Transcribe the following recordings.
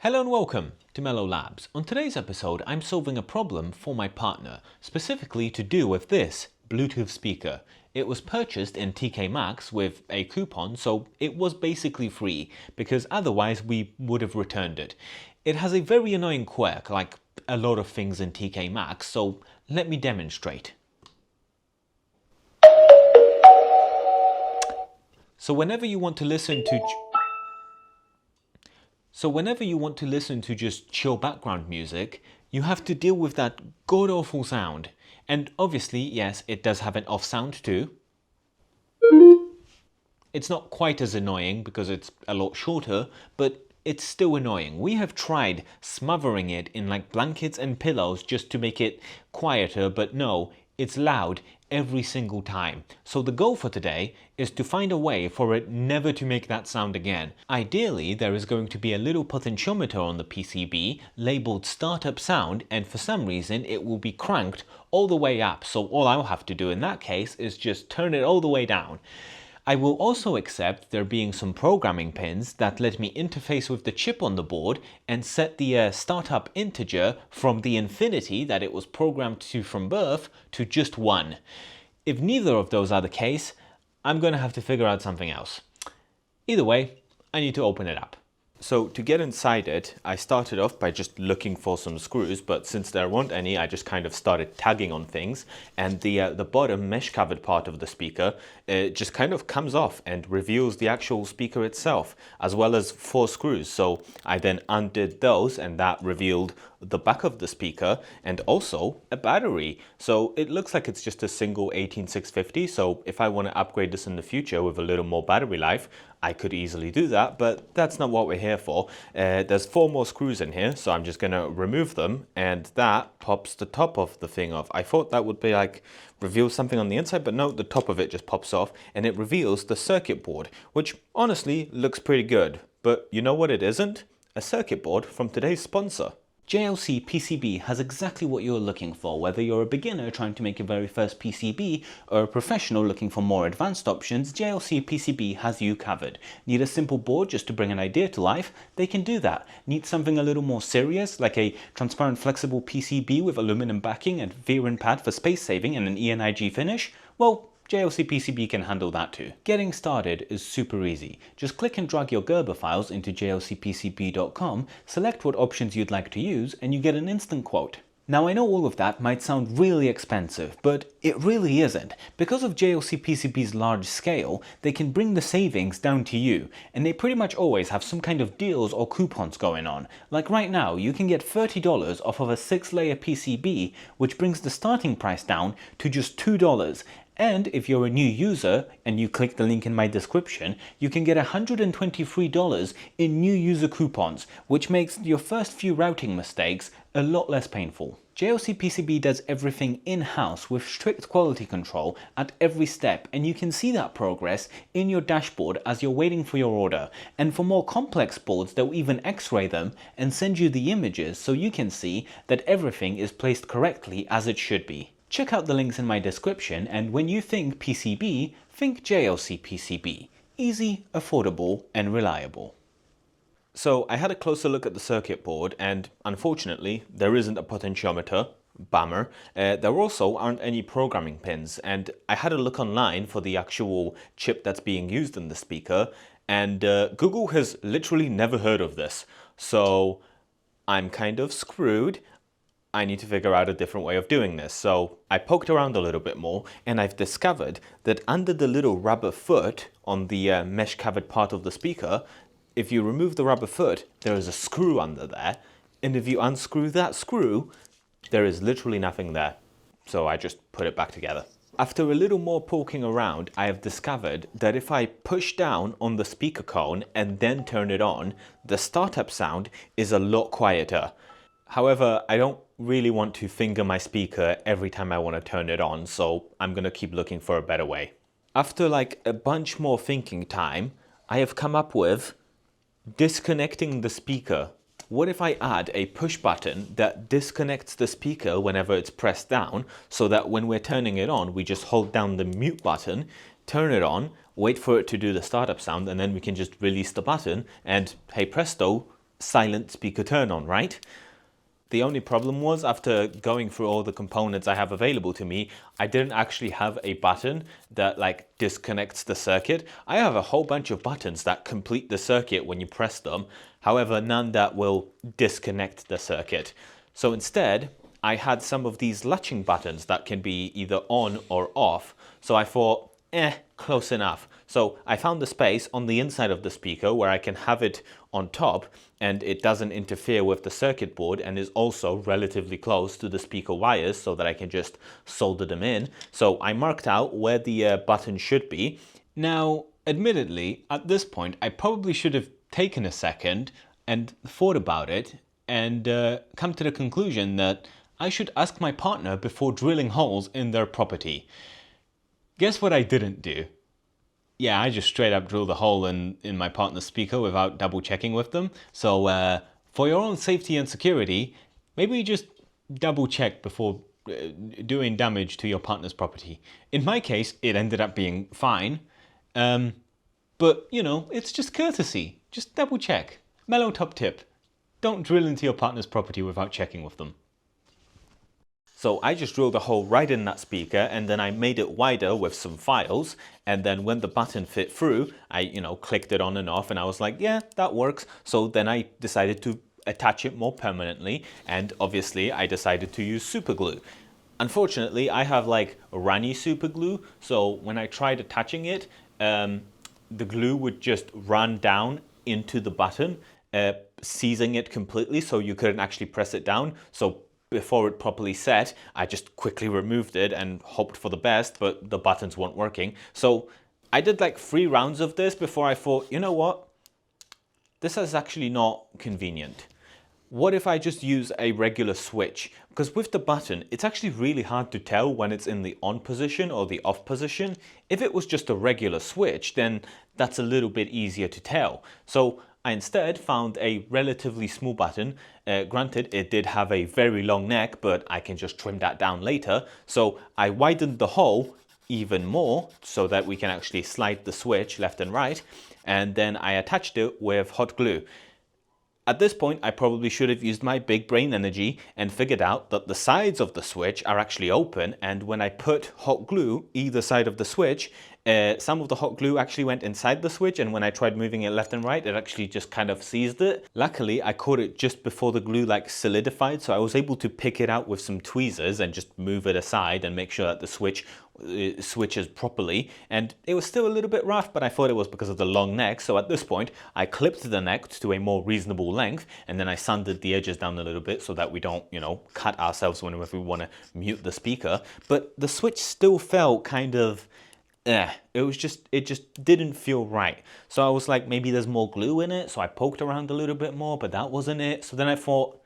Hello and welcome to Mellow Labs. On today's episode, I'm solving a problem for my partner, specifically to do with this Bluetooth speaker. It was purchased in TK Maxx with a coupon, so it was basically free, because otherwise we would have returned it. It has a very annoying quirk, like a lot of things in TK Maxx, so let me demonstrate. So whenever you want to listen to just chill background music, you have to deal with that god-awful sound. And obviously, yes, it does have an off sound too. It's not quite as annoying because it's a lot shorter, but it's still annoying. We have tried smothering it in like blankets and pillows just to make it quieter, but no, it's loud every single time. So the goal for today is to find a way for it never to make that sound again. Ideally, there is going to be a little potentiometer on the PCB labeled startup sound, and for some reason it will be cranked all the way up. So all I'll have to do in that case is just turn it all the way down. I will also accept there being some programming pins that let me interface with the chip on the board and set the startup integer from the infinity that it was programmed to from birth to just 1. If neither of those are the case, I'm going to have to figure out something else. Either way, I need to open it up. So to get inside it, I started off by just looking for some screws, but since there weren't any, I just kind of started tagging on things, and the bottom mesh covered part of the speaker just kind of comes off and reveals the actual speaker itself, as well as 4 screws. So I then undid those, and that revealed the back of the speaker and also a battery. So it looks like it's just a single 18650. So if I want to upgrade this in the future with a little more battery life, I could easily do that, but that's not what we're here for. There's 4 more screws in here, so I'm just gonna remove them, and that pops the top of the thing off. I thought that would be like reveal something on the inside, but no, the top of it just pops off and it reveals the circuit board, which honestly looks pretty good. But you know what it isn't? A circuit board from today's sponsor. JLCPCB has exactly what you're looking for, whether you're a beginner trying to make your very first PCB or a professional looking for more advanced options. JLCPCB has you covered. Need a simple board just to bring an idea to life? They can do that. Need something a little more serious, like a transparent flexible PCB with aluminum backing and V-Rin pad for space saving and an ENIG finish? Well, JLCPCB can handle that too. Getting started is super easy. Just click and drag your Gerber files into jlcpcb.com, select what options you'd like to use, and you get an instant quote. Now I know all of that might sound really expensive, but it really isn't. Because of JLCPCB's large scale, they can bring the savings down to you, and they pretty much always have some kind of deals or coupons going on. Like right now, you can get $30 off of a 6-layer PCB, which brings the starting price down to just $2. And if you're a new user and you click the link in my description, you can get $123 in new user coupons, which makes your first few routing mistakes a lot less painful. JLCPCB does everything in-house with strict quality control at every step, and you can see that progress in your dashboard as you're waiting for your order. And for more complex boards, they'll even x-ray them and send you the images so you can see that everything is placed correctly as it should be. Check out the links in my description, and when you think PCB, think JLCPCB. Easy, affordable, and reliable. So I had a closer look at the circuit board, and unfortunately there isn't a potentiometer. Bummer. There also aren't any programming pins, and I had a look online for the actual chip that's being used in the speaker, and Google has literally never heard of this. So I'm kind of screwed. I need to figure out a different way of doing this. So I poked around a little bit more, and I've discovered that under the little rubber foot on the mesh covered part of the speaker, if you remove the rubber foot, there is a screw under there, and if you unscrew that screw, there is literally nothing there. So I just put it back together. After a little more poking around, I have discovered that if I push down on the speaker cone and then turn it on, the startup sound is a lot quieter. However, I don't really want to finger my speaker every time I want to turn it on, so I'm gonna keep looking for a better way. After like a bunch more thinking time, I have come up with disconnecting the speaker. What if I add a push button that disconnects the speaker whenever it's pressed down, so that when we're turning it on, we just hold down the mute button, turn it on, wait for it to do the startup sound, and then we can just release the button, and hey presto, silent speaker turn on, right? The only problem was, after going through all the components I have available to me, I didn't actually have a button that like disconnects the circuit. I have a whole bunch of buttons that complete the circuit when you press them, however, none that will disconnect the circuit. So instead, I had some of these latching buttons that can be either on or off. So I thought, close enough. So I found the space on the inside of the speaker where I can have it on top and it doesn't interfere with the circuit board and is also relatively close to the speaker wires so that I can just solder them in. So I marked out where the button should be. Now, admittedly, at this point, I probably should have taken a second and thought about it and come to the conclusion that I should ask my partner before drilling holes in their property. Guess what I didn't do? Yeah, I just straight up drilled a hole in my partner's speaker without double checking with them. So for your own safety and security, maybe just double check before doing damage to your partner's property. In my case, it ended up being fine. But, you know, it's just courtesy. Just double check. Mellow top tip. Don't drill into your partner's property without checking with them. So I just drilled a hole right in that speaker and then I made it wider with some files, and then when the button fit through, I, clicked it on and off and I was like, yeah, that works. So then I decided to attach it more permanently, and obviously I decided to use super glue. Unfortunately, I have like runny super glue, so when I tried attaching it, the glue would just run down into the button, seizing it completely so you couldn't actually press it down. So before it properly set, I just quickly removed it and hoped for the best, but the buttons weren't working. So I did like 3 rounds of this before I thought, you know what? This is actually not convenient. What if I just use a regular switch? Because with the button, it's actually really hard to tell when it's in the on position or the off position. If it was just a regular switch, then that's a little bit easier to tell. So I instead found a relatively small button. Granted, it did have a very long neck, but I can just trim that down later. So I widened the hole even more so that we can actually slide the switch left and right. And then I attached it with hot glue. At this point, I probably should have used my big brain energy and figured out that the sides of the switch are actually open, and when I put hot glue either side of the switch, some of the hot glue actually went inside the switch, and when I tried moving it left and right, it actually just kind of seized it. Luckily, I caught it just before the glue like solidified, so I was able to pick it out with some tweezers and just move it aside and make sure that the switch switches properly. And it was still a little bit rough, but I thought it was because of the long neck. So at this point, I clipped the neck to a more reasonable length, and then I sanded the edges down a little bit so that we don't, cut ourselves whenever we want to mute the speaker. But the switch still felt kind of it just didn't feel right. So I was like, maybe there's more glue in it. So I poked around a little bit more, but that wasn't it. So then I thought,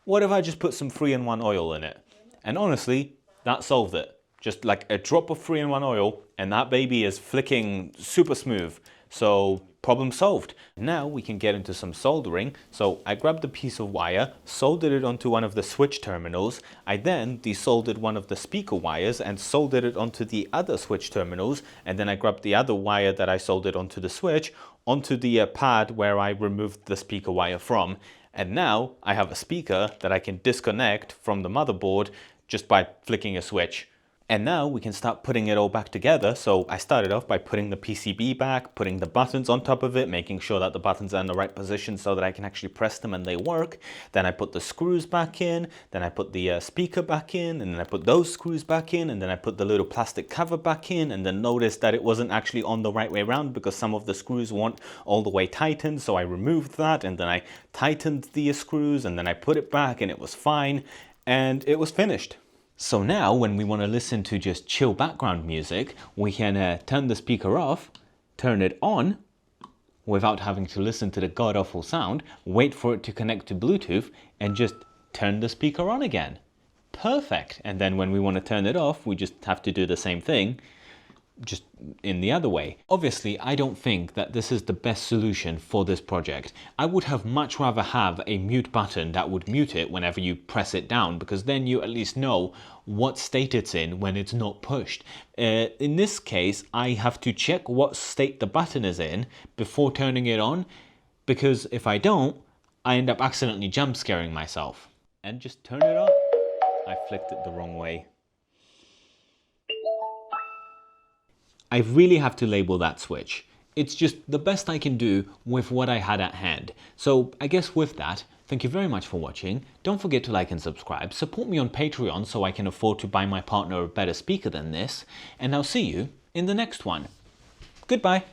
what if I just put some 3-in-1 oil in it? And honestly, that solved it. Just like a drop of 3-in-1 oil and that baby is flicking super smooth. So problem solved. Now we can get into some soldering. So I grabbed a piece of wire, soldered it onto one of the switch terminals. I then desoldered one of the speaker wires and soldered it onto the other switch terminals. And then I grabbed the other wire that I soldered onto the switch onto the pad where I removed the speaker wire from. And now I have a speaker that I can disconnect from the motherboard just by flicking a switch. And now we can start putting it all back together. So I started off by putting the PCB back, putting the buttons on top of it, making sure that the buttons are in the right position so that I can actually press them and they work. Then I put the screws back in, then I put the speaker back in, and then I put those screws back in, and then I put the little plastic cover back in, and then noticed that it wasn't actually on the right way around because some of the screws weren't all the way tightened. So I removed that, and then I tightened the screws, and then I put it back, and it was fine, and it was finished. So now when we want to listen to just chill background music, we can turn the speaker off, turn it on without having to listen to the god-awful sound, wait for it to connect to Bluetooth, and just turn the speaker on again. Perfect. And then when we want to turn it off, we just have to do the same thing, just in the other way. Obviously, I don't think that this is the best solution for this project. I would have much rather have a mute button that would mute it whenever you press it down, because then you at least know what state it's in when it's not pushed. In this case, I have to check what state the button is in before turning it on, because if I don't, I end up accidentally jump scaring myself. And just turn it up. I flicked it the wrong way. I really have to label that switch. It's just the best I can do with what I had at hand. So I guess with that, thank you very much for watching. Don't forget to like and subscribe. Support me on Patreon so I can afford to buy my partner a better speaker than this. And I'll see you in the next one. Goodbye.